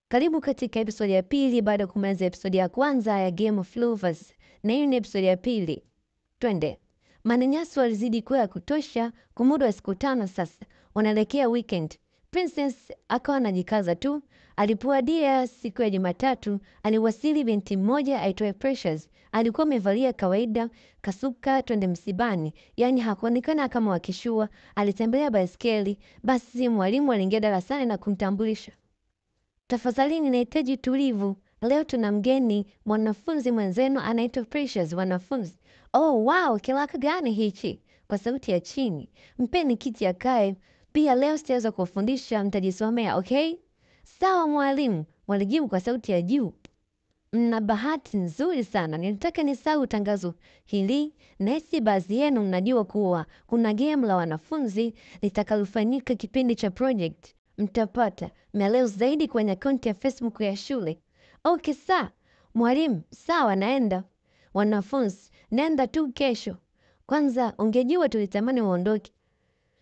Karibu katika episode ya pili baada ya kumaliza episode ya kwanza ya Game of Lovers. Na hii ni episode ya pili. Twende. Manyanyaso walizidi kuwa ya kutosha kwa muda wa siku 5 sasa. Wanaelekea weekend. Princess akawa anajikaza tu. Alipowadia siku ya Jumatatu, aliwasili binti mmoja aitwaye Precious. Alikuwa amevalia kawaida, kasuka twende msibani. Yaani hakuonekana kama wakishua, alitembelea baiskeli. Basi mwalimu aliingia darasani na kumtambulisha. Tafadhali ninahitaji tulivu. Leo tuna mgeni, mwanafunzi mwenzenu anaitwa Precious. Wanafunzi, oh wow, kilaka gani hichi? Kwa sauti ya chini. Mpeni kiti akae. Pia leo sitaweza kufundisha, mtajisomea, okay? Sawa mwalimu, walijibu kwa sauti ya juu. Mna bahati nzuri sana. Nilitaka nisahau tangazo hili. Nesi baadhi yenu mnajua kuwa kuna game la wanafunzi litakalofanyika kipindi cha project. Mtapata maelezo zaidi kwenye akaunti ya Facebook ya shule. Okay saa. Mwalimu, sawa naenda. Wanafunzi, nenda tu kesho. Kwanza ungejua tulitamani uondoke.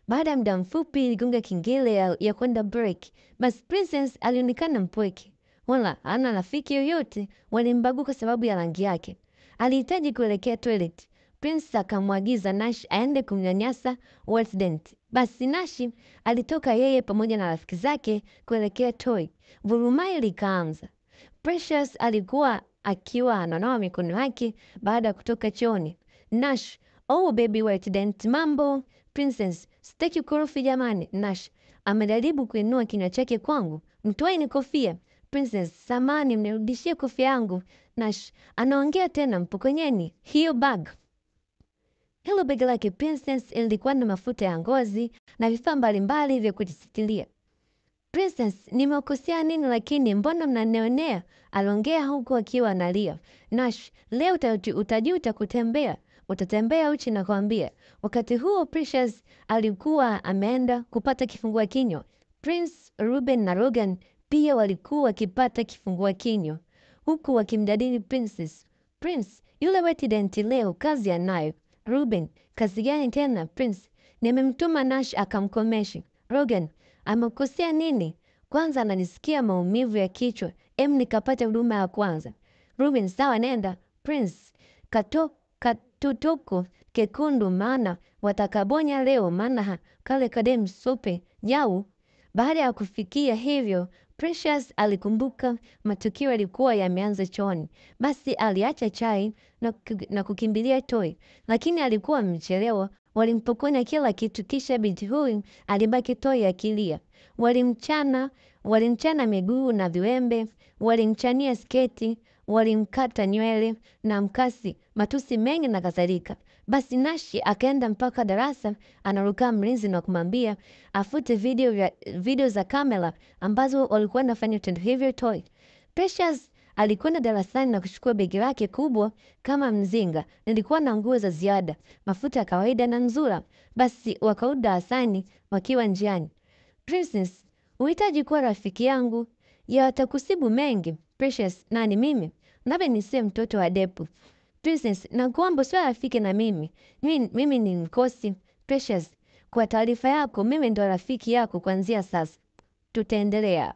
Baada ya muda mfupi iligonga kengele ya kwenda break. Basi Princess alionekana mpweke. Wala hana rafiki yoyote, walimbagu kwa sababu ya rangi yake. Alihitaji kuelekea toilet. Prince akamwagiza Nash aende kumnyanyasa Waltdent. Basi Nash alitoka yeye pamoja na rafiki zake kuelekea toy. Vurumai likaanza. Precious alikuwa akiwa ananawa mikono yake baada ya kutoka chooni. Nash, oh baby Waltdent, mambo. Princess, sitaki ukorofi jamani. Nash amejaribu kuinua kinywa chake kwangu. Mtoeni kofia. Princess, samani mnirudishie kofia yangu. Nash anaongea tena, mpokonyeni hiyo bag. Hilo begi lake Princess ilikuwa na mafuta ya ngozi na vifaa mbalimbali vya kujisitilia. Princess, nimekosea nini lakini mbona mnanionea? Aliongea huku akiwa analia. Nash, leo utajuta kutembea. Utatembea uchi na kuambia. Wakati huo Precious alikuwa ameenda kupata kifungua kinywa. Prince, Ruben na Logan pia walikuwa wakipata kifungua kinywa. Huku wakimjadili Princess. Prince, yule Waltdent leo kazi anayo. Ruben, kazi gani tena? Prince, nimemtuma Nash akamkomeshe. Logan, amekosea nini? Kwanza ananisikia maumivu ya kichwa. Nikapata huduma ya kwanza. Ruben, sawa nenda. Prince, katutuko kekundu maana watakabonya leo maana kale kadem sope nyau. Baada ya kufikia hivyo, Precious alikumbuka matukio yalikuwa yameanza chooni. Basi aliacha chai na kukimbilia toy. Lakini alikuwa amechelewa. Walimpokonya kila kitu kisha binti huyu alibaki toy akilia. Walimchana miguu na viwembe, walimchania sketi, walimkata nywele na mkasi, matusi mengi na kadhalika. Basi Nashi akaenda mpaka darasa, anaruka mlinzi na kumwambia afute video za kamera ambazo walikuwa wanafanya tendo hivyo toy. Precious alikwenda darasani na kuchukua begi lake kubwa kama mzinga. Nilikuwa na nguo za ziada, mafuta ya kawaida na nzura. Basi wakarudi darasani wakiwa njiani. Princess, uhitaji kuwa rafiki yangu. Yatakusibu mengi. Precious, nani mimi? Labda nisiwe mtoto wa Depu. Princess, nakuomba usiwe rafiki na mimi. Mimi ni mkosi. Precious, kwa taarifa yako mimi ndo rafiki yako kuanzia sasa. Tutaendelea.